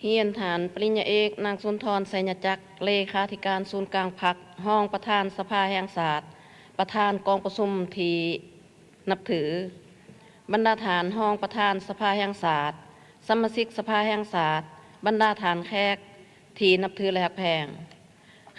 เฮียนฐานปริญญาเอกนางสุนทรไสยจักรเลขาธิการศูนย์กลางพักห้องประธานสภาแห่งศาสตร์ประธานกองประชุมทีนับถือบรรดาฐานห้องประธานสภาแห่งศาสตร์สมาชิกสภาแห่งศาสตร์บรรดาฐานแขกทีนับถือและหักแพง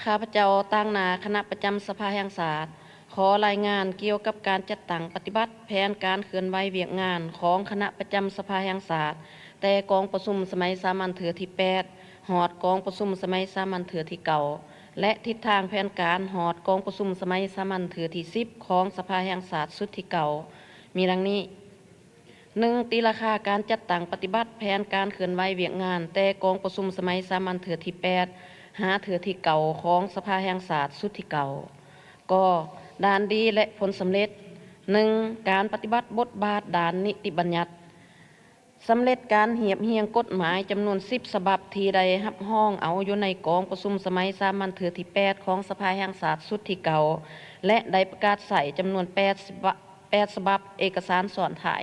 ข้าพเจ้าตั้งนาคณะประจำสภาแห่งศาสตร์ขอรายงานเกี่ยวกับการจัดตั้งปฏิบัติแผนการเคลื่อนไหวเวียกงานของคณะประจำสภาแห่งศาสตร์แต่กองประชุมสมัยสามัญเถือที่8หอดกองประชุมสมัยสามัญเถือที่เก่าและทิศทางแผนการหอดกองประชุมสมัยสามัญเถือที่10ของสภาแห่งศาสตร์สุดที่เก่ามีดังนี้1ตีราคาการจัดตั้งปฏิบัติแผนการเคลื่อนไหวเวียกงานแต่กองประชุมสมัยสามัญเถือที่8หาเถือที่เก่าของสภาแห่งศาสตร์สุดที่เก่าก็ด้านดีและผลสำเร็จ1การปฏิบัติบทบาทด้านนิติบัญญัติสำเร็จการเหียบเหียงกฎหมายจำนวน10ฉบับที่ได้รับห้องเอาอยู่ในกองประชุมสมัยสามัญเถือที่8ของสภาแห่งศาสตร์สุดที่เก่าและได้ประกาศใส่จำนวน8ฉบับเอกสารสอนถ่าย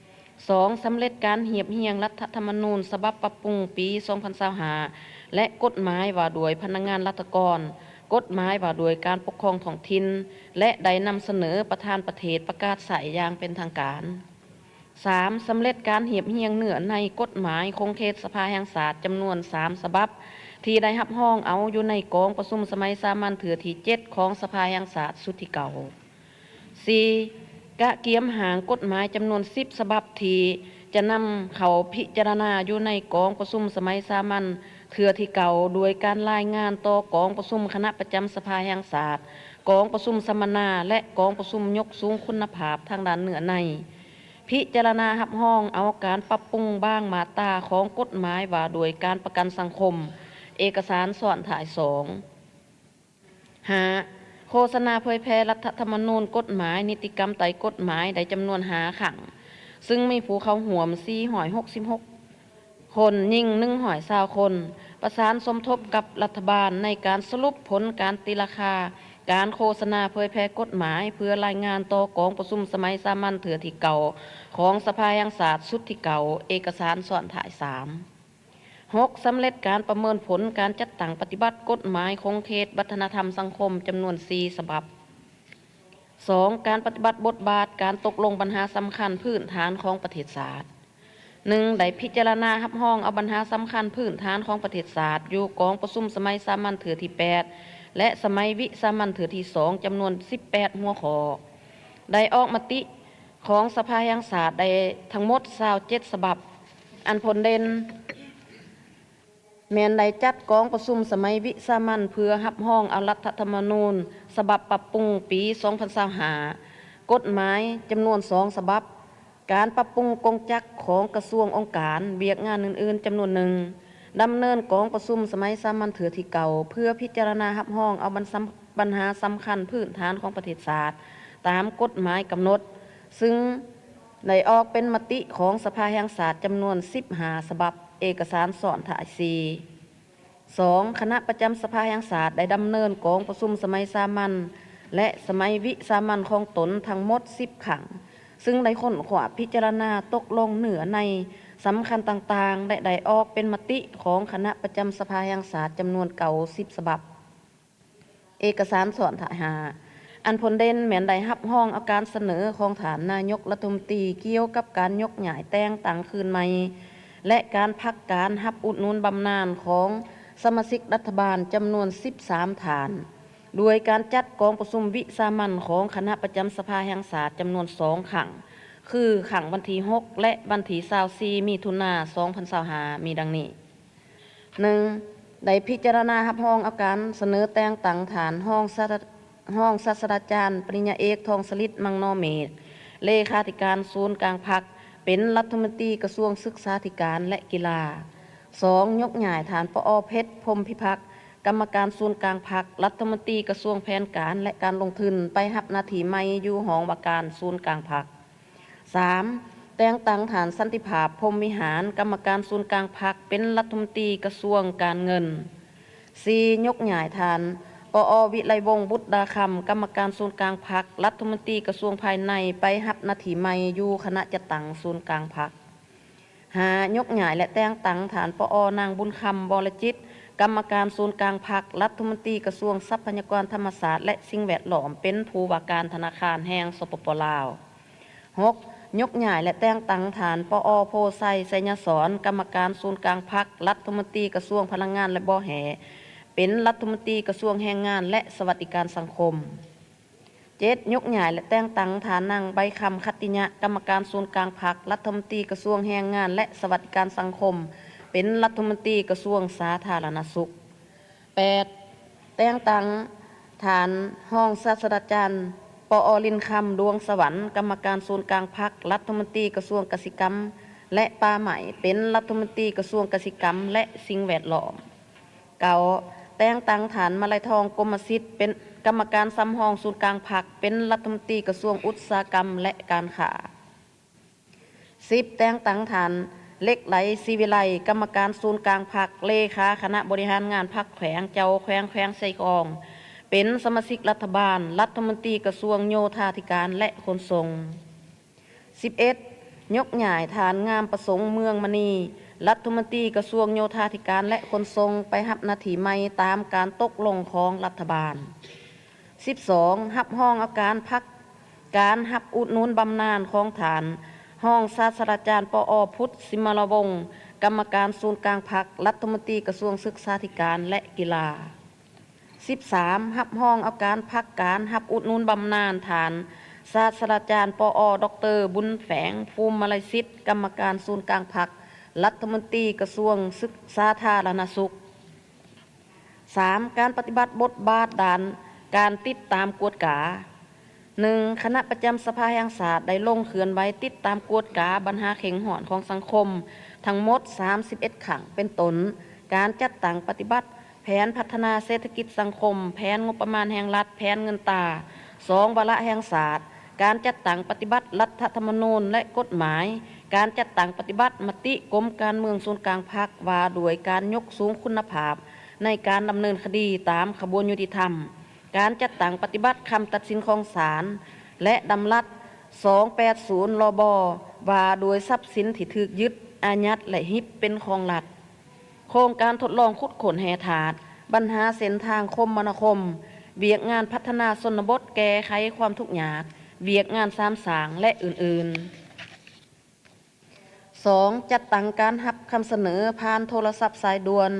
2สำเร็จการเหียบเหียงรัฐธรรมนูญฉบับปรับปรุงปี2025และกฎหมายว่าด้วยพนักงานราชการกฎหมายว่าด้วยการปกครองท้องถิ่นและได้นำเสนอประธานประเทศประกาศใส่อย่างเป็นทางการ3สำเร็จการเหียบเหียงเนื้อในกฎหมายคงเขตสภาแห่งศาสตร์จำนวน3ฉบับที่ได้รับห้องเอาอยู่ในกองประชุมสมัยสามัญเถือที่7ของสภาแห่งศาสตร์สุดที่เก่า4กะเกียมหางกฎหมายจำนวน10ฉบับที่จะนำเขาพิจารณาอยู่ในกองประชุมสมัยสามัญเถือที่เก่าโดยการรายงานต่อกองประชุมคณะประจำสภาแห่งศาสตร์กองประชุมสัมมนาและกองประชุมยกสูงคุณภาพทางด้านเนื้อในพิจารณารับห้องเอาการปรับปรุงบ้างมาตราของกฎหมายว่าโดยการประกันสังคมเอกสารส่วนถ่าย2โฆษณาเผยแพร่รัฐธรรมนูญกฎหมายนิติกรรมไต่กฎหมายได้จำนวน5ขังซึ่งมีผู้เข้าห่วม466คนยิ่ง120คนประสานสมทบกับรัฐบาลในการสรุปผลการตีราคาการโฆษณาเผยแพร่กฎหมายเพื่อรายงานต่อกองประชุมสมัยสามัญเถือที่เก่าของสภาแห่งศาสตร์สุดที่เก่าเอกสารส่วนถ่าย6สำเร็จการประเมินผลการจัดตั้งปฏิบัติกฎหมายคงเขตวัฒนธรรมสังคมจำนวน4ฉบับ2การปฏิบัติบทบาทการตกลงปัญหาสำคัญพื้นฐานของประเทศศาสตร์ได้พิจารณารับห้องเอาปัญหาสำคัญพื้นฐานของประเทศศาสตร์อยู่กองประชุมสมัยสามัญเถือที่8และสมัยวิสามัญเถือที่2จำนวน18หัวข้อได้ออกมติของสภาแห่งศาสตร์ได้ทั้งหมด27ฉบับอันผลเด่นแม้นได้จัดกองประชุมสมัยวิสามัญเพื่อรับห้องเอารัฐธรรมนูญฉบับปรับปรุงปี2025กฎหมายจำนวน2ฉบับการปรับปรุงกงจักรของกระทรวงองค์การเวียกงานอื่นๆจำนวน1ดำเนินกองประชุมสมัยสามัญเถือที่เก่าเพื่อพิจารณารับห้องเอาปัญหาสำคัญพื้นฐานของประเทศศาสตร์ตามกฎหมายกำหนดซึ่งได้ออกเป็นมติของสภาแห่งศาสตร์จำนวน15ฉบับเอกสารสอนถ่าย2คณะประจำสภาแห่งศาสตร์ได้ดำเนินกองประชุมสมัยสามัญและสมัยวิสามัญของตนทั้งหมด10ขังซึ่งได้ค้นคว้าพิจารณาตกลงเหนือในสำคัญต่างๆได้ออกเป็นมติของคณะประจำสภาแห่งศาสตร์จำนวน90ฉบับเอกสารสอนถ่ายอันผลเด่นแม้นได้รับห้องเอาการเสนอของฐานนายกรัฐมนตรีเกี่ยวกับการยกย้ายแต่งตั้งคืนใหม่และการพักการรับอุดหนุนบำนาญของสมาชิกรัฐบาลจำนวน13ฐานโดยการจัดกองประชุมวิสามัญของคณะประจำสภาแห่งศาสตร์จำนวน2ขังคือขังวันที่6และวันที่24มิถุนายน2025มีดังนี้1ได้พิจารณารับห้องเอาการเสนอแต่งตั้งฐานห้องศาสตราจารย์ปริญญาเอกทองสฤทธิ์มังนอเมธเลขาธิการศูนย์กลางพรรคเป็นรัฐมนตรีกระทรวงศึกษาธิการและกีฬา2ยกย้ายฐานปอ.เพชรพรหมพิพักษ์กรรมการศูนย์กลางพรรครัฐมนตรีกระทรวงแผนการและการลงทุนไปรับหน้าที่ใหม่อยู่หองว่าการศูนย์กลางพรรค3แต่งตั้งฐานสันติภาพพรหมวิหารกรรมการศูนย์กลางพรรคเป็นรัฐมนตรีกระทรวงการเงิน4ยกย้ายฐานปอ.วิไลวงศ์บุตรดาคำกรรมการศูนย์กลางพรรครัฐมนตรีกระทรวงภายในไปรับหน้าที่ใหม่อยู่คณะจัดตั้งศูนย์กลางพรรค 5. ยกย้ายและแต่งตั้งฐานปอนางบุญคำบรจิตกรรมการศูนย์กลางพรรครัฐมนตรีกระทรวงทรัพยากรธรรมชาติและสิ่งแวดล้อมเป็นผู้ว่าการธนาคารแห่งสปปลาว 6. ยกย้ายและแต่งตั้งฐานปอโพไซไสยศรกรรมการศูนย์กลางพรรครัฐมนตรีกระทรวงพลังงานและบ่อแห่เป็นรัฐมนตรีกระทรวงแรงงานและสวัสดิการสังคม 7. ยกย้ายและแต่งตั้งฐานนางใบคำคัตติยะกรรมการศูนย์กลางพรรครัฐมนตรีกระทรวงแรงงานและสวัสดิการสังคมเป็นรัฐมนตรีกระทรวงสาธารณสุข 8. แต่งตั้งฐานห้องศาสตราจารย์ปอลินคำดวงสวรรค์กรรมการศูนย์กลางพรรครัฐมนตรีกระทรวงกสิกรรมและป่าไม้เป็นรัฐมนตรีกระทรวงกสิกรรมและสิ่งแวดล้อม 9. แต่งตั้งฐานมาลัยทองกรมสิทธิ์เป็นกรรมการซ้ำห้องศูนย์กลางพรรคเป็นรัฐมนตรีกระทรวงอุตสาหกรรมและการค้า 10. แต่งตั้งฐานเล็กไหลศิวิไลกรรมการศูนย์กลางพรรคเลขาคณะบริหารงานพรรคแขวงเจ้าแขวงไซกองเป็นสมาชิกรัฐบาลรัฐมนตรีกระทรวงโยธาธิการและขนส่ง 11. ยกย้ายฐานงามประสงค์เมืองมณีรัฐมนตรีกระทรวงโยธาธิการและขนส่งไปรับหน้าที่ใหม่ตามการตกลงของรัฐบาล 12. รับห้องอาการพักการรับอุดหนุนบำนาญของฐานห้องศาสตราจารย์ปอพุทธสิมรวงศ์กรรมการศูนย์กลางพรรครัฐมนตรีกระทรวงศึกษาธิการและกีฬา 13. รับห้องอาการพักการรับอุดหนุนบำนาญฐานศาสตราจารย์ปอดรบุญแฝงภูมิมาลัยสิทธิ์กรรมการศูนย์กลางพรรครัฐมนตรีกระทรวงศึกษาธารณสุข 3. การปฏิบัติบทบาทด้านการติดตามกวดกา 1. คณะประจำสภาแห่งชาติได้ลงเคลื่อนไหวติดตามกวดกาปัญหาเข่งหอนของสังคมทั้งหมด 31 ครั้งเป็นต้นการจัดตั้งปฏิบัติแผนพัฒนาเศรษฐกิจสังคมแผนงบประมาณแห่งรัฐแผนเงินตรา 2. วาระแห่งชาติการจัดตั้งปฏิบัติรัฐธรรมนูญและกฎหมายการจัดตั้งปฏิบัติมติกรมการเมืองศูนย์กลางพรรคว่าด้วยการยกสูงคุณภาพในการดำเนินคดีตามขบวนยุติธรรมการจัดตั้งปฏิบัติคำตัดสินของศาลและดำรัส280 รบว่าโดยทรัพย์สินที่ถูกยึดอายัดและฮิปเป็นของรัฐโครงการทดลองขุดขนแห่ถาดปัญหาเส้นทางคมนาคมเวียกงานพัฒนาชนบทแก้ไขความทุกข์ยากเวียกงานสามสางและอื่นๆ 2. จัดตั้งการรับคำเสนอผ่านโทรศัพท์สายด่วน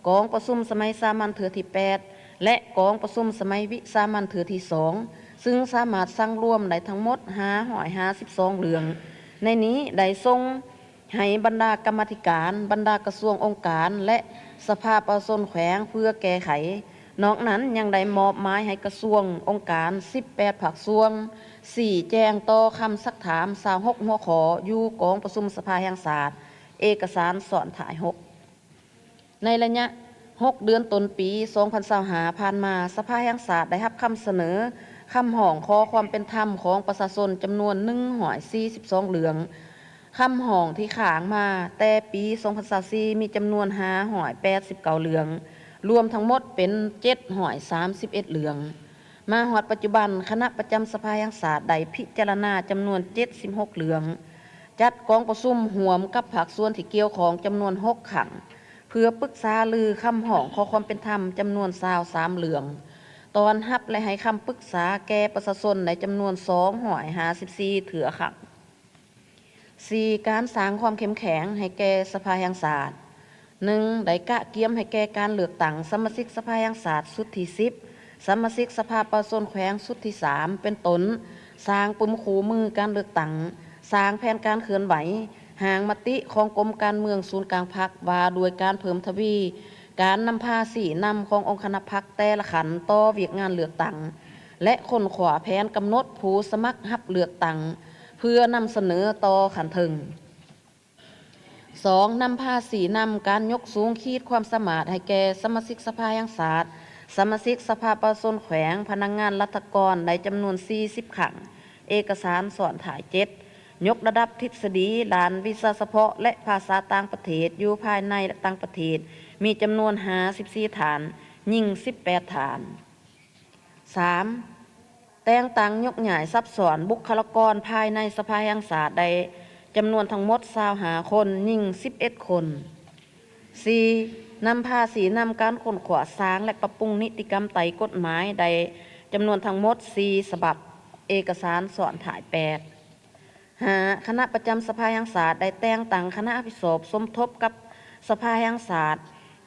กองประชุมสมัยสามัญเถือที่ 8และกองประชุมสมัยวิสามัญเถือที่ 2ซึ่งสามารถสั่งรวมได้ทั้งหมด552 เรื่องในนี้ได้ส่งให้บรรดากรรมาธิการบรรดากระทรวงองค์การและสภาประชาชนแขวงเพื่อแก้ไขนอกนั้นยังได้มอบหมายให้กระทรวงองค์การ18 ภาคส่วน 4. แจ้งต่อคำซักถาม26 หัวข้ออยู่กองประชุมสภาแห่งชาติเอกสารสอนถ่าย 6ในระยะ6 เดือนต้นปี 2025 ผ่านมาสภาแห่งชาติได้รับคำเสนอคำห้องขอความเป็นธรรมของประชาชนจำนวน142 เรื่องคำห้องที่ค้างมาแต่ปี 2024 มีจำนวน589 เรื่องรวมทั้งหมดเป็น731 เรื่องมาฮอดปัจจุบันคณะประจำสภาแห่งชาติได้พิจารณาจำนวน76 เรื่องจัดกองประชุมร่วมกับภาคส่วนที่เกี่ยวของจำนวน6 ครั้งเพื่อปรึกษาลือคำห้องขอความเป็นธรรมจำนวน23 เรื่องตอนรับและให้คำปรึกษาแก่ประชาชนในจำนวน254 เถื่อครั้ง 4. การสร้างความเข้มแข็งให้แก่สภาแห่งชาติ 1. ได้กะเกียมให้แก่การเลือกตั้งสมาชิกสภาแห่งชาติสุดที่ 10สมาชิกสภาประชาชนแขวงสุดที่ 3เป็นต้นสร้างปุ่มคู่มือการเลือกตั้งสร้างแผนการเคลื่อนไหวหางมติของกรมการเมืองศูนย์กลางพรรคว่าโดยการเพิ่มทวีการนำพาสีนำขององค์คณะพรรคแต่ละขันต่อเวียกงานเลือกตั้งและค้นขวาแผนกำหนดผู้สมัครรับเลือกตั้งเพื่อนำเสนอต่อขันถึง 2. นำพาสีนำการยกสูงขีดความสามารถให้แก่สมาชิกสภาแห่งชาติสมาชิกสภาประชาชนแขวงพนักงานรัฐกรในจำนวน40 ครั้งเอกสารสอนถ่าย 7ยกระดับทฤษฎีด้านวิชาเฉพาะและภาษาต่างประเทศอยู่ภายในและต่างประเทศมีจำนวน54 ฐานยิ่ง18 ฐาน 3. แต่งตั้งยกย้ายซับซ้อนบุคลากรภายในสภาแห่งชาติได้ จำนวนทั้งหมด25 คนยิ่ง11 คน 4. นำภาษีนำการค้นขวาสร้างและปรับปรุงนิติกรรมไต่กฎหมายใดจำนวนทั้งหมด4 ฉบับเอกสารสอนถ่าย 8. 5. คณะประจำสภาแห่งชาติได้แต่งตั้งคณะอภิสอบสมทบกับสภาแห่งชาติ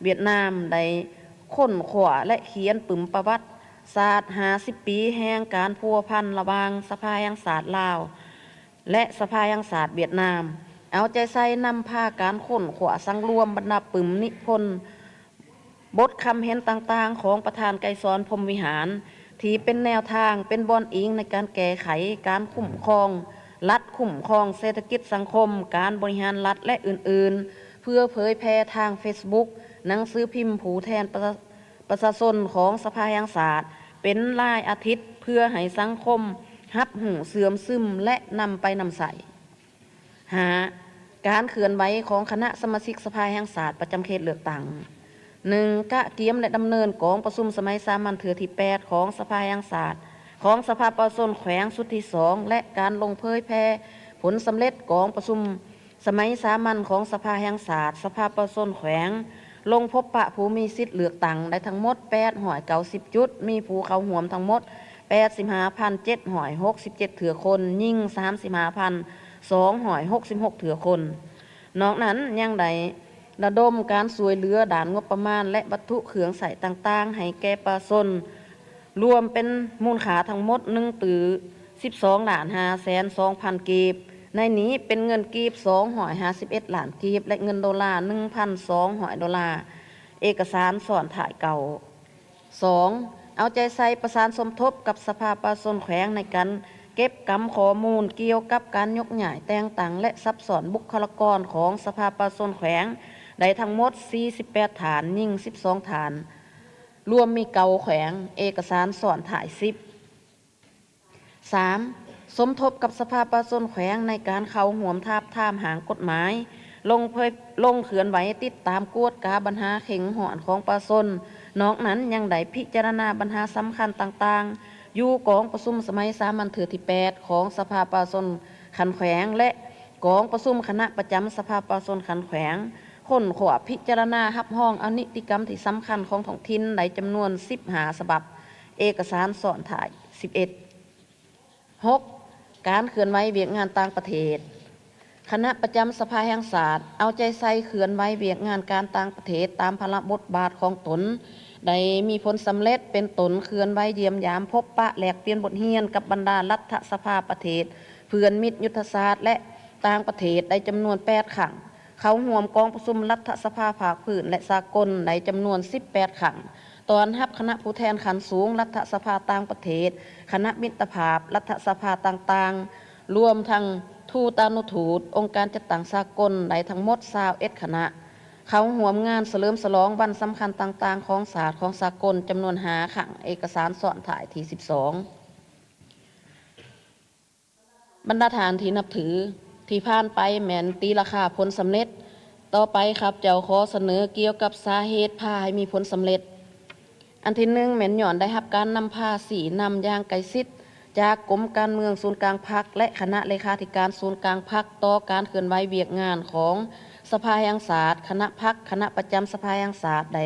เวียดนามได้ค้นขวาและเขียนปึมประวัติศาสตร์50 ปีแห่งการพัวพันระหว่างสภาแห่งชาติลาวและสภาแห่งชาติเวียดนามเอาใจใส่นำพาการค้นขวาสังรวมบรรดาปึมนิพนธ์บทคำเห็นต่างๆของประธานไกรสอนพรหมวิหารที่เป็นแนวทางเป็นบอนอิงในการแก้ไขการคุ้มครองรัฐคุ้มครองเศรษฐกิจสังคมการบริหารรัฐและอื่นๆเพื่อเผยแพร่ทาง Facebook หนังสือพิมพ์ผู้แทนประชาชนของสภาแห่งชาติเป็นรายอาทิตย์เพื่อให้สังคมรับหูเสื่อมซึมและนำไปนำใส่หาการเคลื่อนไหวของคณะสมาชิกสภาแห่งชาติประจำเขตเลือกตั้ง 1. กะเกียมและดำเนินกองประชุมสมัยสามัญเถือที่ 8 ของสภาแห่งชาติของสภาประชาชนแขวงสุดที่ 2และการลงเผยแพร่ผลสำเร็จกองประชุมสมัยสามัญของสภาแห่งชาติสภาประชาชนแขวงลงพบปะผู้มีสิทธิ์เลือกตั้งได้ทั้งหมด890 จุดมีผู้เข้าร่วมทั้งหมด85,767 เถื่อคนยิ่ง35,266 เถื่อคนนอกนั้นยังได้ระดมการช่วยเหลือด่านงบประมาณและวัตถุเครื่องใส่ต่างๆให้แก่ประชาชนรวมเป็นมูลค่าทั้งหมด12,502,000 กีบในนี้เป็นเงินกีบ251 ล้านกีบและเงินดอลลาร์ 1,200 ดอลลาร์เอกสารสอนถ่ายเก่า 2. เอาใจใส่ประสานสมทบกับสภาประชาชนแขวงในการเก็บกำข้อมูลเกี่ยวกับการยกย้ายแต่งตั้งและซับซ้อนบุคลากรของสภาประชาชนแขวงได้ทั้งหมด48 ฐานยิ่ง12 ฐานรวมมีเก่าแขวงเอกสารสอนถ่าย 10 3. สมทบกับสภาประชาชนแขวงในการเข้าห่วมทาบทามหางกฎหมายลงเขื่อนไหวติดตามกวดกาปัญหาเข่งหอนของประชาชนนอกนั้นยังได้พิจารณาปัญหาสำคัญต่างๆอยู่กองประชุมสมัยสามัญเถือที่ 8 ของสภาประชาชนขันแขวงและกองประชุมคณะประจำสภาประชาชนขันแขวงค้นขวาพิจารณารับห้องอนิติกรรมที่สำคัญของท้องถิ่นในจำนวน15 ฉบับเอกสารสอนถ่าย 11 6. การเคลื่อนไหวเวียกงานต่างประเทศคณะประจำสภาแห่งชาติเอาใจใส่เคลื่อนไหวเวียกงานการต่างประเทศตามพระบทบาทของตนได้มีผลสำเร็จเป็นตนเคลื่อนไหวเยี่ยมยามพบปะแลกเปลี่ยนบทเรียนกับบรรดารัฐสภาประเทศเพื่อนมิตรยุทธศาสตร์และต่างประเทศได้จำนวน8 ครั้งเขาร่วมกองประชุมรัฐสภาภาคพื้นและสากลในจำนวน18 ครั้งตอนรับคณะผู้แทนขันสูงรัฐสภาต่างประเทศคณะมิตรภาพรัฐสภาต่างๆรวมทั้งทูตานุทูตองค์การจัดตั้งสากลได้ทั้งหมด21 คณะเขาร่วมงานเฉลิมฉลองวันสำคัญต่างๆของศาสตร์ของสากลจำนวน5 ครั้งเอกสารสอนถ่ายที่ 12 บรรดาฐานที่นับถือที่ผ่านไปแม่นตีราคาผลสำเร็จต่อไปครับเจ้าขอเสนอเกี่ยวกับสาเหตุพาให้มีผลสำเร็จอันที่ 1แม่นย้อนได้รับการนำภาษีนำอย่างไกลชิดจากกรมการเมืองศูนย์กลางพรรคและคณะเลขาธิการศูนย์กลางพรรคต่อการเคลื่อนไหวเวียกงานของสภาแห่งชาติคณะพรรคคณะประจำสภาแห่งชาติได้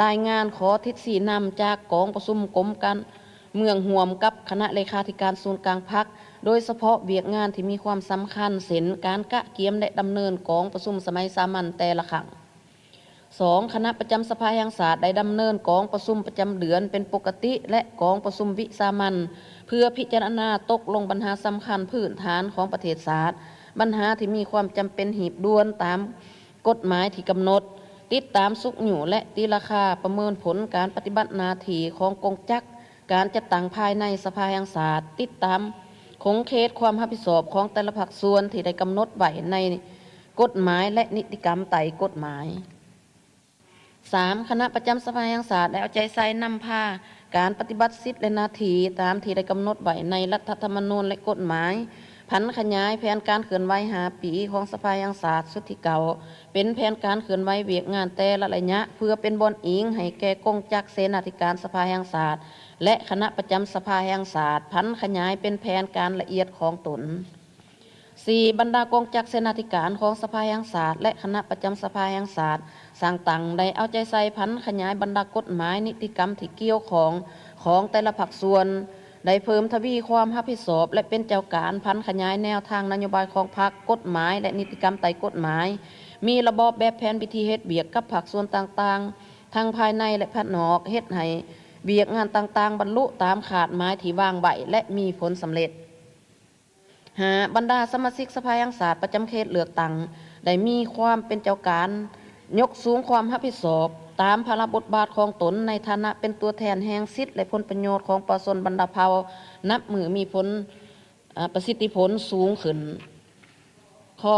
รายงานขอทิศสีนำจากกองประชุมกรมการเมืองห่วมกับคณะเลขาธิการศูนย์กลางพรรคโดยเฉพาะเวียกงานที่มีความสำคัญเช่นการกะเกียมและดำเนินกองประชุมสมัยสามัญแต่ละครั้ง 2. คณะประจำสภาแห่งชาติได้ดำเนินกองประชุมประจำเดือนเป็นปกติและกองประชุมวิสามัญเพื่อพิจารณาตกลงปัญหาสำคัญพื้นฐานของประเทศชาติปัญหาที่มีความจำเป็นหีบด่วนตามกฎหมายที่กำหนดติดตามสุกหยู่และตีราคาประเมินผลการปฏิบัติหน้าที่ของกองจักรการจัดตั้งภายในสภาแห่งชาติติดตามคงเขตความรับผิดชอบของแต่ละภาคส่วนที่ได้กำหนดไว้ในกฎหมายและนิติกรรมไต่กฎหมาย 3. คณะประจำสภาแห่งชาติได้เอาใจใส่นำพาการปฏิบัติสิทธิและหน้าที่ตามที่ได้กำหนดไว้ในรัฐธรรมนูญและกฎหมายผันขยายแผนการเคลื่อนไหว5 ปีของสภาแห่งชาติสุดที่เก่าเป็นแผนการเคลื่อนไหวเวียกงานแต่ละระยะเพื่อเป็นบอนอิงให้แก่กองจักรเสนาธิการสภาแห่งชาติและคณะประจำสภาแห่งชาติผันขยายเป็นแผนการละเอียดของตน 4. บรรดากองจักเสนาธิการของสภาแห่งศาสตร์และคณะประจำสภาแห่งศาสตร์สร้างตั้งได้เอาใจใส่พันขยายบรรดากฎหมายนิติกรรมที่เกี่ยวของแต่ละภาคส่วนได้เพิ่มทวีความรับผิดชอบและเป็นเจ้าการพันขยายแนวทางนโยบายของพรรคกฎหมายและนิติกรรมไต่กฎหมายมีระบอบแบบแผนพิธีเฮ็ดเบียกกับภาคส่วนต่างๆทั้งภายในและภายนอกเฮ็ดให้เบียกงานต่างๆบรรลุตามขาดหมายที่วางไว้และมีผลสำเร็จบรรดาสมาชิกสภาแห่งศาสตร์ประจำเขตเลือกตั้งได้มีความเป็นเจ้าการยกสูงความรับผิดชอบตามภาระบทบาทของตนในฐานะเป็นตัวแทนแห่งสิทธิและผลประโยชน์ของประชาชนบรรดาเผ่านับมือมีผลประสิทธิผลสูงขึ้นข้อ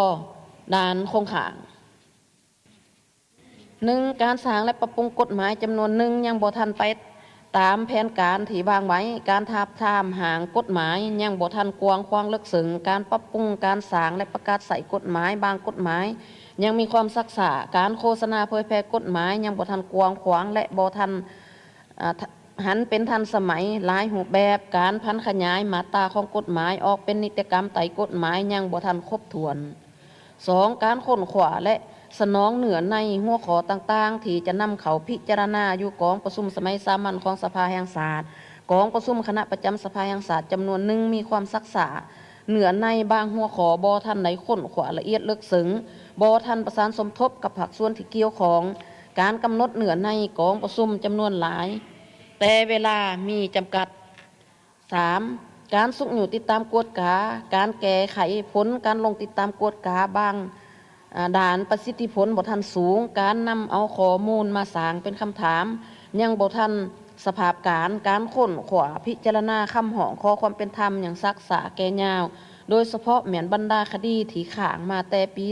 ด้านคงขาง 1. การสร้างและปรับปรุงกฎหมายจำนวนหนึ่งยังบ่ทันไปตามแผนการที่วางไว้การทาบทามหางกฎหมายยังบ่ทันกว้างขวางลึกซึ้งการปรับปรุงการสร้างและประกาศใส่กฎหมายบางกฎหมายยังมีความซักษาการโฆษณาเผยแพร่กฎหมายยังบ่ทันกว้างขวางและบ่ทันหันเป็นทันสมัยหลายรูปแบบการพันขยายมาตราของกฎหมายออกเป็นนิติกรรมไต่กฎหมายยังบ่ทันครบถ้วน 2. การค้นคว้าและสนองเหนือในหัวข้อต่างๆที่จะนำเขาพิจารณาอยู่กองประชุมสมัยสามัญของสภาแห่งศาสตร์กองประชุมคณะประจำสภาแห่งศาสตร์จำนวนหนึ่งมีความซักษาเหนือในบางหัวข้อบอทันในค้นคว้าละเอียดลึกซึ้งบอทันประสานสมทบกับภาคส่วนที่เกี่ยวของการกำหนดเหนือในกองประชุมจำนวนหลายแต่เวลามีจำกัด 3. การสุกอยู่ติดตามกวดกาการแก้ไขผลการลงติดตามกวดกาบางด่านประสิทธิผลบ่ทันสูงการนำเอาข้อมูลมาสร้างเป็นคำถามยังบ่ทันสภาพการค้นขวาพิจารณาคำห้องขอความเป็นธรรมอย่างซักษาแก่ยาวโดยเฉพาะแม่นบรรดาคดีที่ข้างมาแต่ปี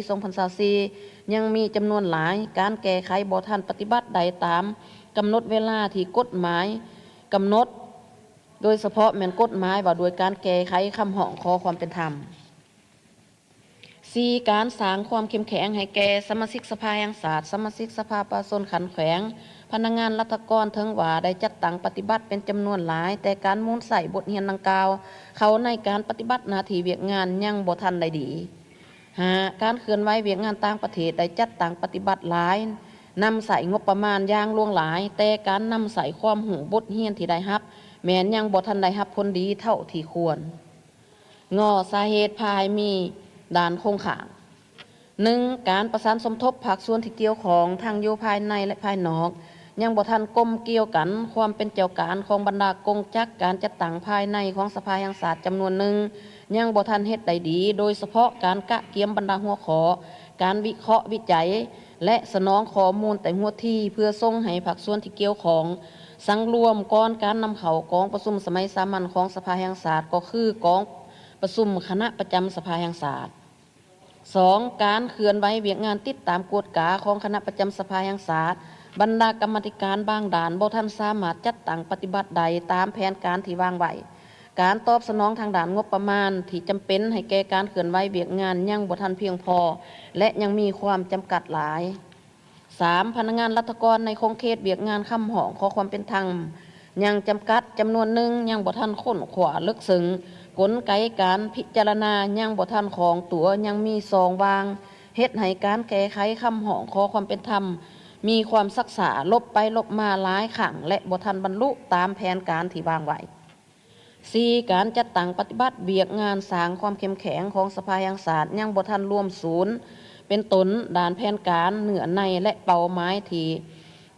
2024ยังมีจำนวนหลายการแก้ไขบ่ทันปฏิบัติใดตามกำหนดเวลาที่กฎหมายกำหนดโดยเฉพาะแม่นกฎหมายว่าโดยการแก้ไขคำห้องขอความเป็นธรรม 4. การสร้างความเข้มแข็งให้แก่สมาชิกสภาแห่งศาสตร์สมาชิกสภาประชาชนขันแขวงพนักงานรัฐกรถึงว่าได้จัดตั้งปฏิบัติเป็นจำนวนหลายแต่การมูลใส่บทเรียนดังกล่าวเขาในการปฏิบัติหน้าที่เวียกงานยังบ่ทันได้ดี 5. การเคลื่อนไหวเวียกงานต่างประเทศได้จัดตั้งปฏิบัติหลายนำใส่งบประมาณอย่างล่วงหลายแต่การนำใส่ความหูบทเรียนที่ได้รับแม้นยังบ่ทันได้รับผลดีเท่าที่ควร สาเหตุภายมีด้านคงขาง 1. การประสานสมทบภาคส่วนที่เกี่ยวของทางอยู่ภายในและภายนอกยังบ่ทันกลมเกี่ยวกันความเป็นเจ้าการของบรรดากงจักการจัดตั้งภายในของสภาแห่งศาสตร์จำนวนหนึ่งยังบ่ทันเฮ็ดได้ดีโดยเฉพาะการกะเกียมบรรดาหัวข้อการวิเคราะห์วิจัยและสนองข้อมูลแต่หัวที่เพื่อส่งให้ภาคส่วนที่เกี่ยวของสังรวมก่อนการนำเข้ากองประชุมสมัยสามัญของสภาแห่งศาสตร์ก็คือกองประชุมคณะประจำสภาแห่งศาสตร์ 2. การเคลื่อนไหวเวียกงานติดตามกฎกาของคณะประจำสภาแห่งศาสตร์บรรดากรรมการบางด่านบ่ทันสามารถจัดตั้งปฏิบัติใดตามแผนการที่วางไว้การตอบสนองทางด่านงบประมาณที่จำเป็นให้แก่การเคลื่อนไหวเวียกงานยังบ่ทันเพียงพอและยังมีความจำกัดหลาย 3. พนักงานรัฐกรในโครงเขตเวียกงานคำห้องขอความเป็นธรรมยังจำกัดจำนวนหนึ่งยังบ่ทันค้นขวาลึกซึ้งกลไกการพิจารณายังบ่ทันของตัวยังมีซองวางเฮ็ดให้การแก้ไขคำห้องขอความเป็นธรรมมีความซักษาลบไปลบมาหลายครั้งและบ่ทันบรรลุตามแผนการที่วางไว้ 4. การจัดตั้งปฏิบัติเวียกงานสร้างความเข้มแข็งของสภาแห่งศาสตร์ยังบ่ทันรวมศูนย์เป็นตนด่านแผนการเหนือในและเป้าหมายที่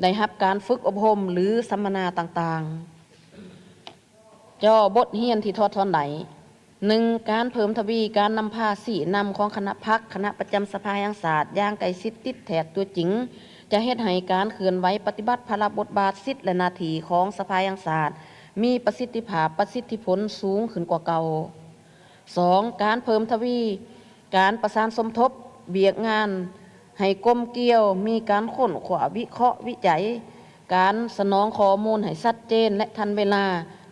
ได้รับการฝึกอบรมหรือสัมมนาต่างๆย่อบทเรียนที่ทอดทอนไหน 1. การเพิ่มทวีการนำพาสีนำของคณะพรรคคณะประจำสภาแห่งศาสตร์อย่างใกล้ชิดติดแถบตัวจริงจะเฮ็ดให้การเคลื่อนไหวปฏิบัติภาระบทบาทสิทธิและหน้าที่ของสภาแห่งศาสตร์มีประสิทธิภาพประสิทธิผลสูงขึ้นกว่าเก่า 2. การเพิ่มทวีการประสานสมทบเบียกงานให้กลมเกลียวมีการค้นขวาวิเคราะห์วิจัยการสนองข้อมูลให้ชัดเจนและทันเวลา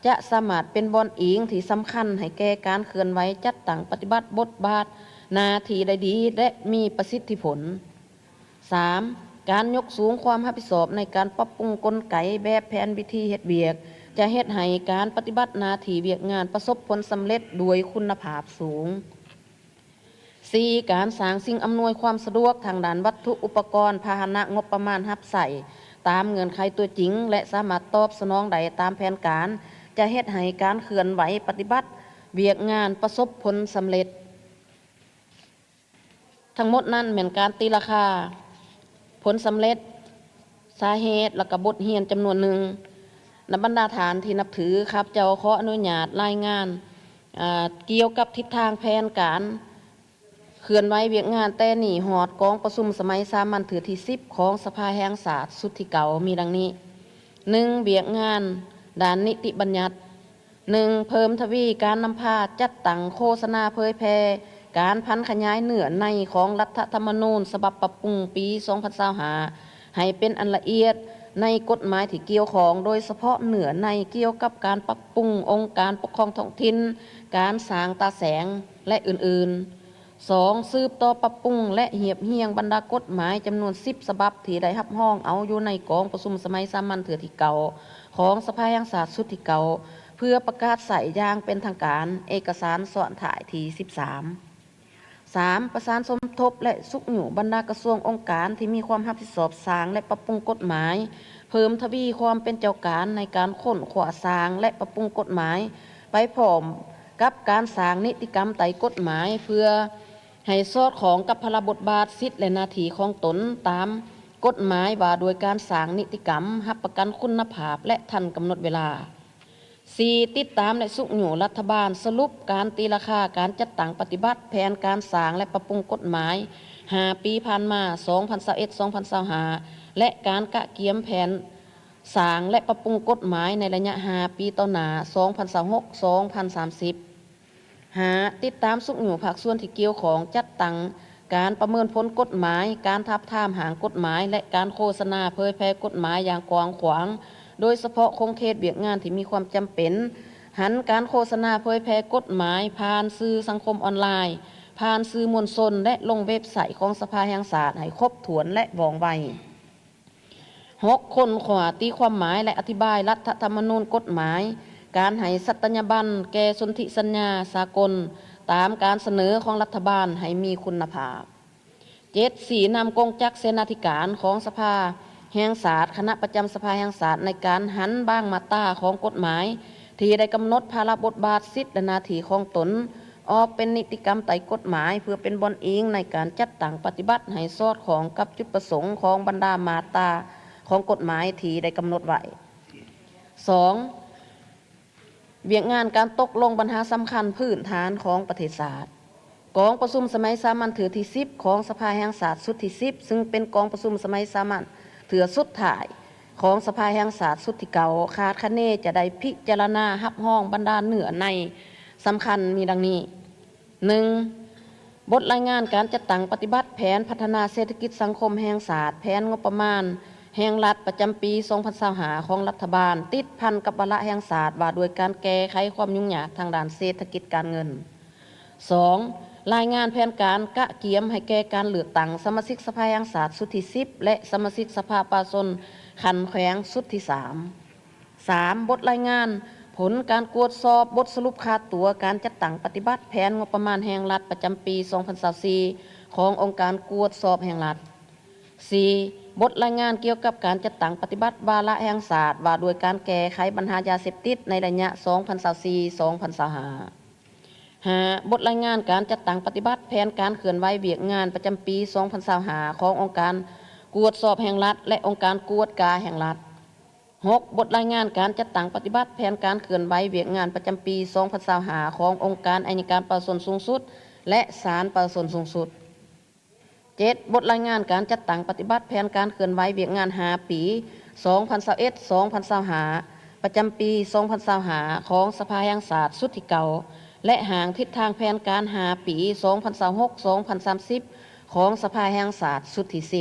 จะสามารถเป็นบอนอิงที่สำคัญให้แก่การเคลื่อนไหวจัดตั้งปฏิบัติบทบาทหน้าที่ได้ดีและมีประสิทธิผล 3. การยกสูงความรับผิดชอบในการปรับปรุงกลไกแบบแผนวิธีเฮ็ดเวียกจะเฮ็ดให้การปฏิบัติหน้าที่เวียกงานประสบผลสำเร็จด้วยคุณภาพสูง 4. การสร้างสิ่งอำนวยความสะดวกทางด้านวัตถุอุปกรณ์พาหนะงบประมาณรับใส่ตามเงื่อนไขตัวจริงและสามารถตอบสนองได้ตามแผนการจะเฮ็ดให้การเคลื่อนไหวปฏิบัติเวียกงานประสบผลสำเร็จทั้งหมดนั้นเหมือนการตีราคาผลสำเร็จสาเหตุและก็บทเรียนจำนวนหนึ่งในบรรดาฐานที่นับถือครับเจ้าขออนุญาตรายงานเกี่ยวกับทิศทางแผนการเคลื่อนไหวเวียกงานแต่หนีหอดกองประชุมสมัยสามัญถือที่10ของสภาแห่งศาสตร์สุดที่เก่ามีดังนี้ 1. เวียกงานด้านนิติบัญญัติ 1. เพิ่มทวีการนำพาจัดตั้งโฆษณาเผยแพร่การพันขยายเนื้อในของรัฐธรรมนูญฉบับปรับปรุงปี2025ให้เป็นอันละเอียดในกฎหมายที่เกี่ยวข้องโดยเฉพาะเนื้อในเกี่ยวกับการปรับปรุงองค์การปกครองท้องถิ่นการสร้างตาแสงและอื่นๆ 2. สืบต่อปรับปรุงและเหียบเหียงบรรดากฎหมายจำนวน10ฉบับที่ได้รับห้องเอาอยู่ในกองประชุมสมัยสามัญเถื่อที่เก่าของสภาแห่งศาสตร์สุดที่เก่าเพื่อประกาศใส่อย่างเป็นทางการเอกสารส่วนถ่ายที่13 ประสานสมทบและสุขอยู่บรรดากระทรวงองค์การที่มีความรับผิดชอบสร้างและปรับปรุงกฎหมายเพิ่มทวีความเป็นเจ้าการในการค้นขวาสร้างและปรับปรุงกฎหมายไปพร้อมกับการสร้างนิติกรรมไต่กฎหมายเพื่อให้สอดคล้องกับพระบทบาทสิทธิและหน้าที่ของตนตามกฎหมายว่าโดยการสร้างนิติกรรมรับประกันคุณภาพและทันกำหนดเวลา 4. ติดตามและสุขอยู่รัฐบาลสรุปการตีราคาการจัดตั้งปฏิบัติแผนการสร้างและปรับปรุงกฎหมาย5 ปีผ่านมา2021-2025และการกะเกียมแผนสร้างและปรับปรุงกฎหมายในระยะ5 ปีต่อหน้า2026-2030 5. ติดตามสุขอยู่ภาคส่วนที่เกี่ยวของจัดตั้งการประเมินผลกฎหมายการทับทามหางกฎหมายและการโฆษณาเผยแพร่กฎหมายอย่างกว้างขวางโดยเฉพาะคงเขตเวียกงานที่มีความจำเป็นหันการโฆษณาเผยแพร่กฎหมายผ่านสื่อสังคมออนไลน์ผ่านสื่อมวลชนและลงเว็บไซต์ของสภาแห่งศาสตร์ให้ครบถ้วนและว่องไว 6. คนขวาตีความหมายและอธิบายรัฐธรรมนูญกฎหมายการให้สัตยาบันแก่สนธิสัญญาสากลตามการเสนอของรัฐบาลให้มีคุณภาพ 7. สีนำกงจักรเสนาธิการของสภาแห่งศาสตร์คณะประจำสภาแห่งศาสตร์ในการหันบ้างมาตราของกฎหมายที่ได้กำหนดภาระบทบาทสิทธิและหน้าที่ของตนออกเป็นนิติกรรมไต่กฎหมายเพื่อเป็นบอนอิงในการจัดตั้งปฏิบัติให้สอดคล้องกับจุดประสงค์ของบรรดามาตราของกฎหมายที่ได้กำหนดไว้ 2. เวียกงานการตกลงปัญหาสำคัญพื้นฐานของประเทศศาสตร์กองประชุมสมัยสามัญถือที่10ของสภาแห่งศาสตร์สุดที่10ซึ่งเป็นกองประชุมสมัยสามัญเถือสุดท้ายของสภาแห่งศาสตร์สุดที่เก่าคาดคะเนจะได้พิจารณารับห้องบรรดาเนื้อในสำคัญมีดังนี้ 1. บทรายงานการจัดตั้งปฏิบัติแผนพัฒนาเศรษฐกิจสังคมแห่งศาสตร์แผนงบประมาณแห่งรัฐประจำปี2025ของรัฐบาลติดพันกับวาระแห่งศาสตร์ว่าโดยการแก้ไขความยุ่งยากทางด้านเศรษฐกิจการเงิน 2. รายงานแผนการกะเกียมให้แก่การเลือกตั้งสมาชิกสภาแห่งศาสตร์สุดที่10และสมาชิกสภาประชาชนขันแขวงสุดที่3 บทรายงานผลการตรวจสอบบทสรุปค่าตัวการจัดตั้งปฏิบัติแผนงบประมาณแห่งรัฐประจำปี2024ขององค์การตรวจสอบแห่งรัฐ 4. บทรายงานเกี่ยวกับการจัดตั้งปฏิบัติวาระแห่งศาสตร์ว่าโดยการแก้ไขปัญหายาเสพติดในระยะ2024-2025 5. บทรายงานการจัดตั้งปฏิบัติแผนการเคลื่อนไหวเวียกงานประจำปี2025ขององค์การตรวจสอบแห่งรัฐและองค์การกวดกาแห่งรัฐ 6. บทรายงานการจัดตั้งปฏิบัติแผนการเคลื่อนไหวเวียกงานประจำปี2025ขององค์การอัยการประชาชนสูงสุดและศาลประชาชนสูงสุด 7. บทรายงานการจัดตั้งปฏิบัติแผนการเคลื่อนไหวเวียกงาน5 ปี2021-2025ประจำปี2025ของสภาแห่งศาสตร์สุดที่เก่าและหางทิศทางแผนการ5 ปี2026-2030ของสภาแห่งศาสตร์สุดที่10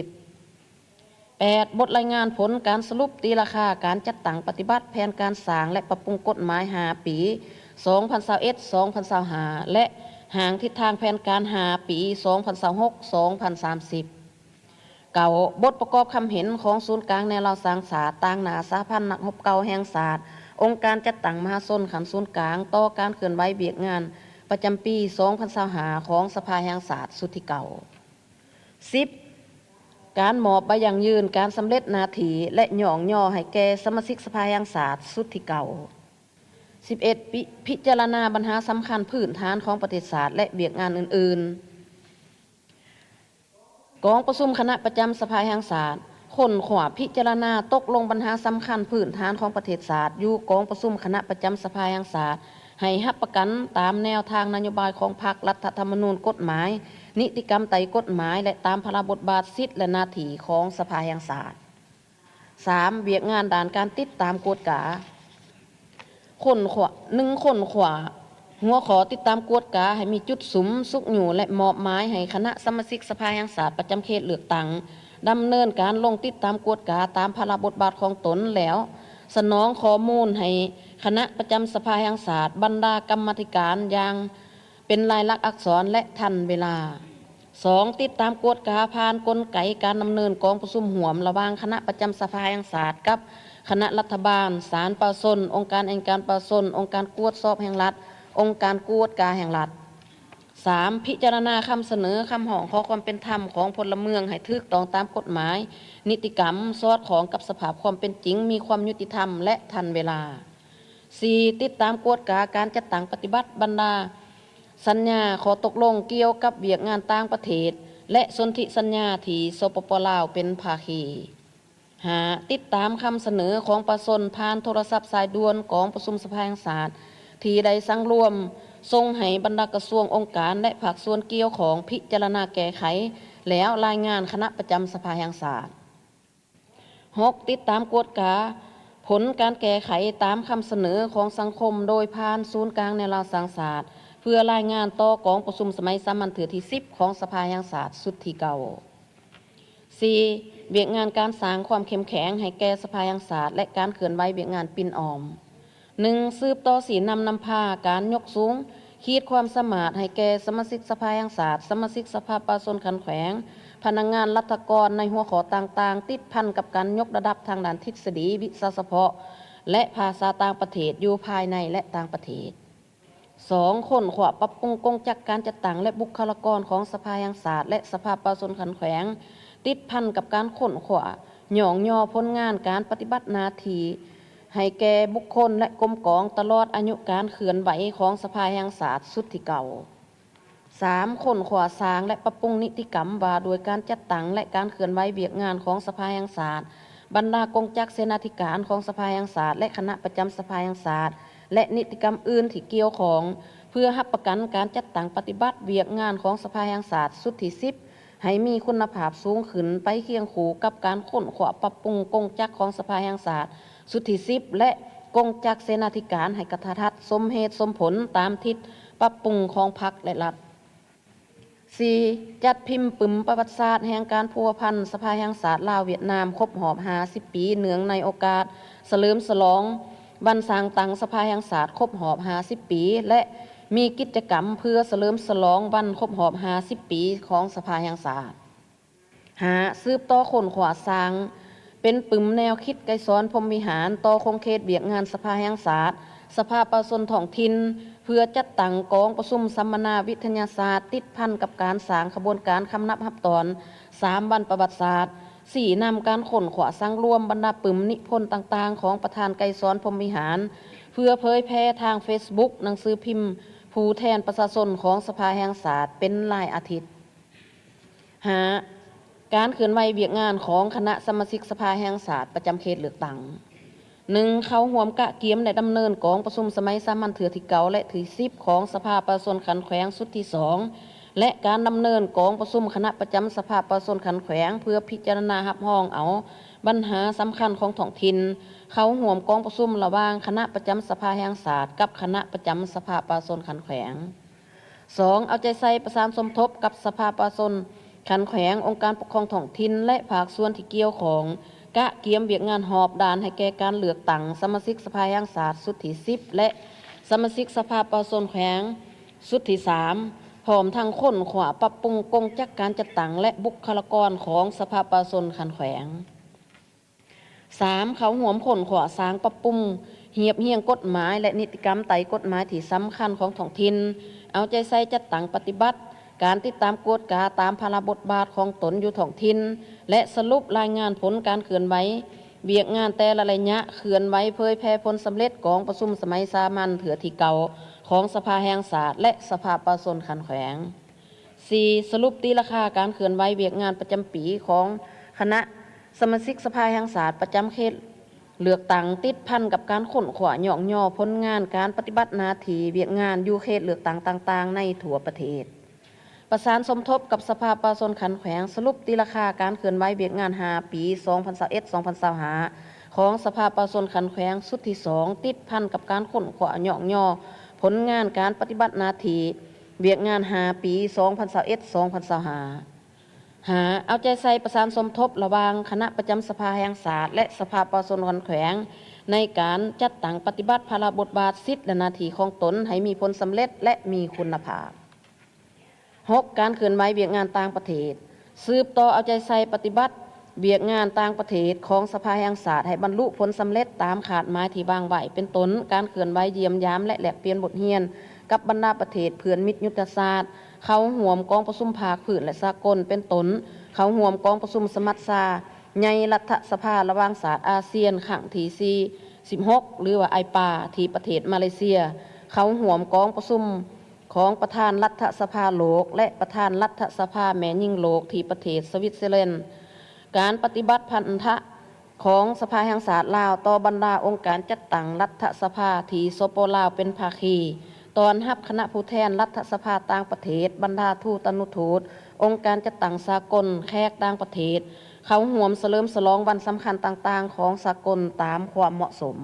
8. บทรายงานผลการสรุปตีราคาการจัดตั้งปฏิบัติแผนการสร้างและปรับปรุงกฎหมาย5 ปี2021-2025และหางทิศทางแผนการ5 ปี2026-2030 9. บทประกอบคำเห็นของศูนย์กลางแนวเราสร้างศาสตร์ต่างหน้าสหพันธ์นักรบเก่าแห่งศาสตร์องค์การจัดตั้งมหาชนขันศูนย์กลางต่อการเคลื่อนไหวเวียกงาน ประจำปี2025ของสภาแห่งชาติสุดที่เก่า 10. การมอบใบยั่งยืนการสำเร็จหน้าที่และหย่องย่อให้แก่สมาชิกสภาแห่งชาติสุดที่เก่า 11. พิจารณาปัญหาสำคัญพื้นฐานของประเทศชาติและเวียกงานอื่นๆกองประชุมคณะประจำสภาแห่งชาติค้นคว้าพิจารณาตกลงปัญหาสำคัญพื้นฐานของประเทศชาติอยู่กองประชุมคณะประจำสภาแห่งชาติให้รับประกันตามแนวทางนโยบายของพรรครัฐธรรมนูญกฎหมายนิติกรรมไต่กฎหมายและตามพระบทบาทสิทธิและหน้าที่ของสภาแห่งชาติ 3. เวียกงานด้านการติดตามกวดกาค้นขวาหัวขอติดตามกวดกาให้มีจุดสุมสุกอยู่และมอบหมายให้คณะสมาชิกสภาแห่งชาติประจำเขตเลือกตั้งดำเนินการลงติดตามกวดกาตามพระบทบาทของตนแล้วสนองข้อมูลให้คณะประจำสภาแห่งชาติบรรดากรรมาธิการอย่างเป็นลายลักษณ์อักษรและทันเวลา 2. ติดตามกวดกาผ่านกลไกการดำเนินกองประชุมห่วมระหว่างคณะประจำสภาแห่งชาติกับคณะรัฐบาลศาลประชาชนองค์การอัยการประชาชนองค์การกวดสอบแห่งรัฐองค์การกวดกาแห่งรัฐ 3. พิจารณาคำเสนอคำห้องขอความเป็นธรรมของพลเมืองให้ถูกต้องตามกฎหมายนิติกรรมสอดคล้องกับสภาพความเป็นจริงมีความยุติธรรมและทันเวลา 4. ติดตามกวดกาการจัดตั้งปฏิบัติบรรดาสัญญาขอตกลงเกี่ยวกับเวียกงานต่างประเทศและสนธิสัญญาที่สปป.ลาวเป็นภาคี 5. ติดตามคำเสนอของประชาชนผ่านโทรศัพท์สายด่วนของประชุมสภาแห่งชาติที่ได้สั่งรวมส่งให้บรรดากระทรวงองค์การและภาคส่วนเกี่ยวของพิจารณาแก้ไขแล้วรายงานคณะประจำสภาแห่งชาติ 6. ติดตามกวดกาผลการแก้ไขตามคำเสนอของสังคมโดยผ่านศูนย์กลางแนวราวสังศาสตร์เพื่อรายงานต่อกองประชุมสมัยสามัญเถือที่ 10ของสภาแห่งชาติสุดที่เก่า 4. เวียกงานการสร้างความเข้มแข็งให้แก่สภาแห่งชาติและการเคลื่อนไหวเวียกงานปิ่นออม 1. สืบต่อศีลนำพาการยกสูงขีดความสามารถให้แก่สมาชิกสภาแห่งชาติสมาชิกสภาประชาชนขันแขวงพนักงานรัฐกรในหัวข้อต่างๆติดพันกับการยกระดับทางด้านทฤษฎีวิชาเฉพาะและภาษาต่างประเทศอยู่ภายในและต่างประเทศ 2. ค้นคว้าปรับปรุงกงจักการจัดตั้งและบุคลากรของสภาแห่งชาติและสภาประชาชนขันแขวงติดพันกับการค้นคว้าหย่องย่อผลงานการปฏิบัติหน้าที่ให้แก่บุคคลและกรมกองตลอดอายุการเคลื่อนไหวของสภาแห่งชาติสุดที่เก่า 3. ค้นคว้าสร้างและปรับปรุงนิติกรรมว่าโดยการจัดตั้งและการเคลื่อนไหวเวียกงานของสภาแห่งชาติบรรดากงจักเสนาธิการของสภาแห่งชาติและคณะประจำสภาแห่งชาติและนิติกรรมอื่นที่เกี่ยวของเพื่อรับประกันการจัดตั้งปฏิบัติเวียกงานของสภาแห่งชาติสุดที่ 10ให้มีคุณภาพสูงขึ้นไปเคียงคู่กับการค้นคว้าปรับปรุงกงจักของสภาแห่งชาติสุดที่ 10และกงจักเสนาธิการให้กระทัดสมเหตุสมผลตามทิศปรับปรุงของพรรคและรัฐ 4. จัดพิมพ์ปึ้มประวัติศาสตร์แห่งการพัวพันสภาแห่งชาติลาวเวียดนามครบรอบ50 ปีเนื่องในโอกาสเฉลิมฉลองวันสร้างตั้งสภาแห่งชาติครบรอบ50 ปีและมีกิจกรรมเพื่อเฉลิมฉลองวันครบรอบ50 ปีของสภาแห่งชาติ 5. สืบต่อค้นคว้าสร้างเป็นปึ้มแนวคิดไกรสอนพรหมวิหารต่อคงเขตเวียกงานสภาแห่งชาติสภาประชาชนท้องถิ่นเพื่อจัดตั้งกองประชุมสัมมนาวิทยาศาสตร์ติดพันกับการสร้างขบวนการคำนับรับตอน3วันประวัติศาสตร์ 4. นำการค้นคว้าสร้างรวมบรรดาปึ้มนิพนธ์ต่างๆของประธานไกรสอนพรหมวิหารเพื่อเผยแพร่ทาง Facebook หนังสือพิมพ์ผู้แทนประชาชนของสภาแห่งชาติเป็นรายอาทิตย์ 5. การเคลื่อนไหวเวียกงานของคณะสมาชิกสภาแห่งชาติประจำเขตเลือกตั้ง 1. เข้าร่วมกะเกียมในดำเนินกองประชุมสมัยสามัญเถือที่เก่าและที่ 10ของสภาประชาชนขันแขวงสุดที่ 2และการดำเนินกองประชุมคณะประจำสภาประชาชนขันแขวงเพื่อพิจารณารับรองเอาปัญหาสำคัญของท้องถิ่นเข้าร่วมกองประชุมระหว่างคณะประจำสภาแห่งชาติกับคณะประจำสภาประชาชนขันแขวง 2. เอาใจใส่ประสานสมทบกับสภาประชาชนขันแขวงองค์การปกครองท้องถิ่นและภาคส่วนที่เกี่ยวของกะเกียมเวียกงานหอบด่านให้แก่การเลือกตั้งสมาชิกสภาแห่งชาติสุดที่ 10และสมาชิกสภาประชาชนแขวงสุดที่ 3พร้อมทั้งค้นคว้าปรับปรุงกงจักการจัดตั้งและบุคลากรของสภาประชาชนขันแขวง 3. เขาร่วมค้นคว้าสร้างปรับปรุงเหียบเหียงกฎหมายและนิติกรรมไต่กฎหมายที่สำคัญของท้องถิ่น เอาใจใส่จัดตั้งปฏิบัติการติดตามกวดกาตามภาระบทบาทของตนอยู่ท้องถิ่นและสรุปรายงานผลการเคลื่อนไหวเบียกงานแต่ละระยะเคลื่อนไหวเผยแพร่ผลสำเร็จกองประชุมสมัยสามัญเถือที่เก่าของสภาแห่งศาสตร์และสภาประชาชนขันแขวง 4. สรุปตีราคาการเคลื่อนไหวเบียกงานประจำปีของคณะสมาชิกสภาแห่งศาสตร์ประจำเขตเลือกตั้งติดพันกับการค้นขวาหย่องย่อผลงานการปฏิบัติหน้าที่เบียกงานอยู่เขตเลือกตั้งต่างๆในทั่วประเทศประสานสมทบกับสภาประชาชนขันแขวงสรุปตีราคาการเคลื่อนไหวเบียกงาน5 ปี 2021-2025 ของสภาประชาชนขันแขวงสุดที่ 2 ติดพันกับการค้นขวาหย่องย่อผลงานการปฏิบัติหน้าที่เบียกงาน5 ปี 2021-2025 เอาใจใส่ประสานสมทบระหว่างคณะประจำสภาแห่งศาสตร์และสภาประชาชนขันแขวงในการจัดตั้งปฏิบัติภาระบทบาทสิทธิและหน้าที่ของตนให้มีผลสำเร็จและมีคุณภาพ 6. การเคลื่อนไหวเบียกงานต่างประเทศสืบต่อเอาใจใส่ปฏิบัติเบียกงานต่างประเทศของสภาแห่งศาสตร์ให้บรรลุผลสำเร็จตามขาดหมายที่วางไว้เป็นต้นการเคลื่อนไหวเยี่ยมยามและแลกเปลี่ยนบทเรียนกับบรรดาประเทศเพื่อนมิตรยุทธศาสตร์เข้าห่วมกองประชุมภาคพื้นและสากลเป็นต้นเข้าห่วมกองประชุมสมัชชาในรัฐสภาระหว่างศาสตร์อาเซียนครั้งที่16หรือว่าไอปาที่ประเทศมาเลเซียเข้าห่วมกองประชุมของประธานรัฐสภาโลกและประธานรัฐสภาแม่ยิ่งโลกที่ประเทศสวิตเซอร์แลนด์การปฏิบัติพันธะของสภาแห่งศาสตร์ลาวต่อบรรดาองค์การจัดตั้งรัฐสภาที่สปลาวเป็นภาคีตอนรับคณะผู้แทนรัฐสภาต่างประเทศบรรดาทูตอนุทูตองค์การจัดตั้งสากลแขกต่างประเทศเขาห่วมเฉลิมฉลองวันสำคัญต่างๆของสากลตามความเหมาะสม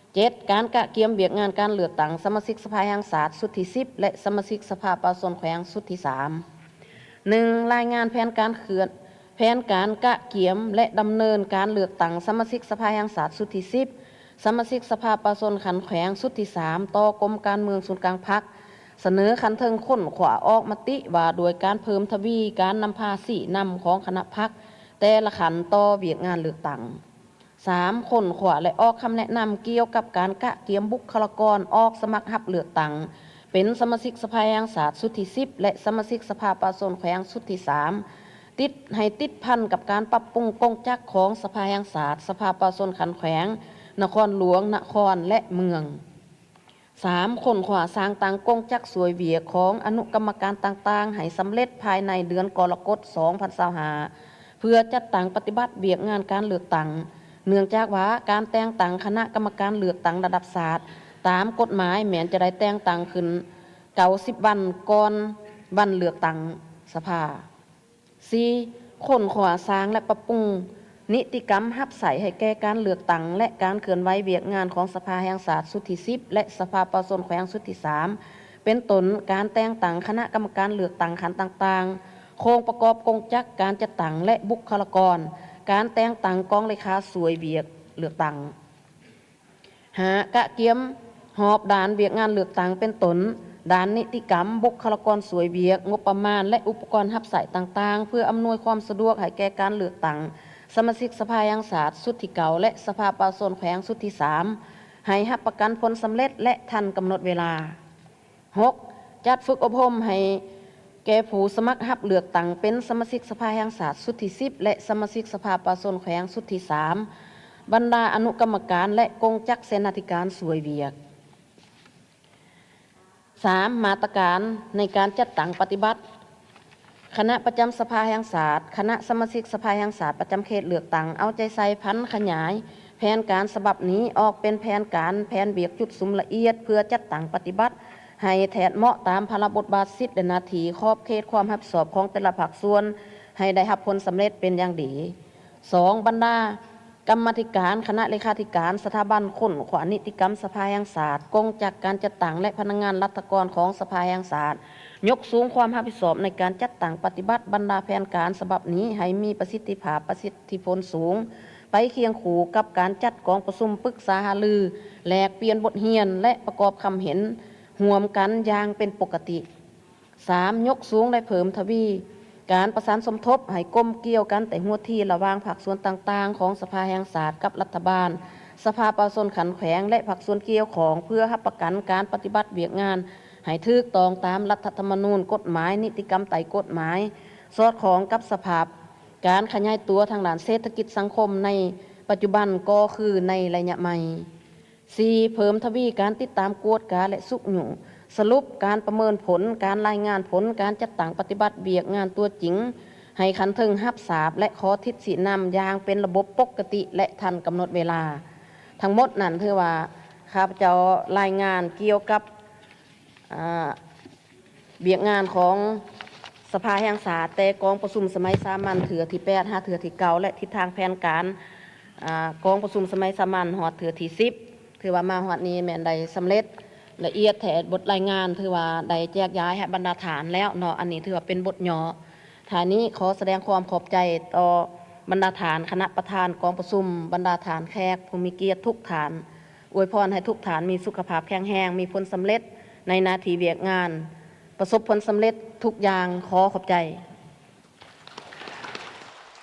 7. การกะเกียมเบียกงานการเลือกตั้งสมาชิกสภาแห่งศาสตร์สุดที่10และสมาชิกสภาประชาชนแขวงสุดที่3 1. รายงานแผนการกะเกียมและดำเนินการเลือกตั้งสมาชิกสภาแห่งศาสตร์สุดที่10สมาชิกสภาประชาชนขันแขวงสุดที่3ต่อกรมการเมืองศูนย์กลางพรรคเสนอคันเทิงค้นขวาออกมติว่าโดยการเพิ่มทวีการนำพาสี่นำของคณะพรรคแต่ละขันต่อเบียกงานเลือกตั้ง3. ค้นขวาและออกคำแนะนำเกี่ยวกับการกะเกียมบุคลากรออกสมัครรับเลือกตั้งเป็นสมาชิกสภาแห่งศาสตร์สุดที่10และสมาชิกสภาประชาชนแขวงสุดที่3ติดพันกับการปรับปรุงกงจักรของสภาแห่งศาสตร์สภาประชาชนขันแขวงนครหลวงนครและเมือง 3. ค้นขวาสร้างต่างกงจักรสวยเวียของอนุกรรมการต่างๆให้สำเร็จภายในเดือนกรกฎาคม 2025 เพื่อจัดตั้งปฏิบัติเบียกงานการเลือกตั้งเนื่องจากว่าการแต่งตั้งคณะกรรมการเลือกตั้งระดับศาสตร์ตามกฎหมายแม้จะได้แต่งตั้งขึ้น90 วันก่อนวันเลือกตั้งสภา 4. ค้นขวาสร้างและปรับปรุงนิติกรรมหับใส่ให้แก่การเลือกตั้งและการเคลื่อนไหวเบียกงานของสภาแห่งศาสตร์สุดที่10และสภาประชาชนแขวงสุดที่3เป็นต้นการแต่งตั้งคณะกรรมการเลือกตั้งขันต่างๆโครงประกอบกงจักรการจัดตั้งและบุคลากรการแต่งตั้งกองเลขาสวยเบียกเลือกตั้งกะเกียมหอบด่านเบียกงานเลือกตั้งเป็นต้นด้านนิติกรรมบุคลากรสวยเบียกงบประมาณและอุปกรณ์หับใส่ต่างๆเพื่ออำนวยความสะดวกให้แก่การเลือกตั้งสมาชิกสภาแห่งศาสตร์สุดที่เก่าและสภาประชาชนแขวงสุดที่3ให้หับประกันผลสำเร็จและทันกำหนดเวลา 6. จัดฝึกอบรมให้แก่ผู้สมัครรับเลือกตั้งเป็นสมาชิกสภาแห่งศาสตร์สุดที่10และสมาชิกสภาประชาชนแขวงสุดที่3บรรดาอนุกรรมการและกงจักรเสนาธิการสวยเวียก 3. มาตรการในการจัดตั้งปฏิบัติคณะประจำสภาแห่งศาสตร์คณะสมาชิกสภาแห่งศาสตร์ประจำเขตเลือกตั้งเอาใจใส่พันขยายแผนการฉบับนี้ออกเป็นแผนเบียกจุดสุมละเอียดเพื่อจัดตั้งปฏิบัติให้แทนเหมาะตามภาระบทบาทสิทธิและหน้าที่ขอบเขตความรับผิดชอบของแต่ละภาคส่วนให้ได้รับผลสำเร็จเป็นอย่างดี 2. บรรดากรรมาธิการคณะเลขาธิการสถาบันค้นขวานิติกรรมสภาแห่งศาสตร์กงจักรการจัดตั้งและพนักงานรัฐกรของสภาแห่งศาสตร์ยกสูงความรับผิดชอบในการจัดตั้งปฏิบัติบรรดาแผนการฉบับนี้ให้มีประสิทธิภาพประสิทธิผลสูงไปเคียงคู่กับการจัดกองประชุมปรึกษาหารือแลกเปลี่ยนบทเรียนและประกอบคำเห็นร่วมกันอย่างเป็นปกติ 3. ยกสูงและเพิ่มทวีการประสานสมทบให้กลมเกี่ยวกันแต่หัวที่ระหว่างภาคส่วนต่างๆของสภาแห่งศาสตร์กับรัฐบาลสภาประชาชนขันแขวงและภาคส่วนเกี่ยวของเพื่อรับประกันการปฏิบัติเบียกงาน ให้ถูกต้องตามรัฐธรรมนูญกฎหมายนิติกรรมไต่กฎหมายสอดคล้องกับสภาพการขยายตัวทางด้านเศรษฐกิจสังคมในปัจจุบันก็คือในระยะใหม่ 4. เพิ่มทวีการติดตามกวดกาและสุกหยุ่งสรุปการประเมินผลการรายงานผลการจัดตั้งปฏิบัติเบียกงานตัวจริงให้คันถึงรับทราบและขอทิศสีนำอย่างเป็นระบบปกติและทันกำหนดเวลาทั้งหมดนั่นคือว่าข้าพเจ้ารายงานเกี่ยวกับเบียกงานของสภาแห่งชาติแต่กองประชุมสมัยสามัญเถือที่8 5เถือที่9และทิศทางแผนการกองประชุมสมัยสามัญหอดเถือที่10ถือว่ามาหอดนี้แม่นใดสำเร็จละเอียดแถบทรายงานถือว่าได้แจกย้ายให้บรรดาฐานแล้วเนาะอันนี้ถือว่าเป็นบทย่อฐานนี้ขอแสดงความขอบใจต่อบรรดาฐานคณะประธานกองประชุมบรรดาฐานแขกผู้มีเกียรติทุกฐานอวยพรให้ทุกฐานมีสุขภาพแข็งแรงมีผลสำเร็จในหน้าที่เวียกงานประสบผลสำเร็จทุกอย่างขอขอบใจ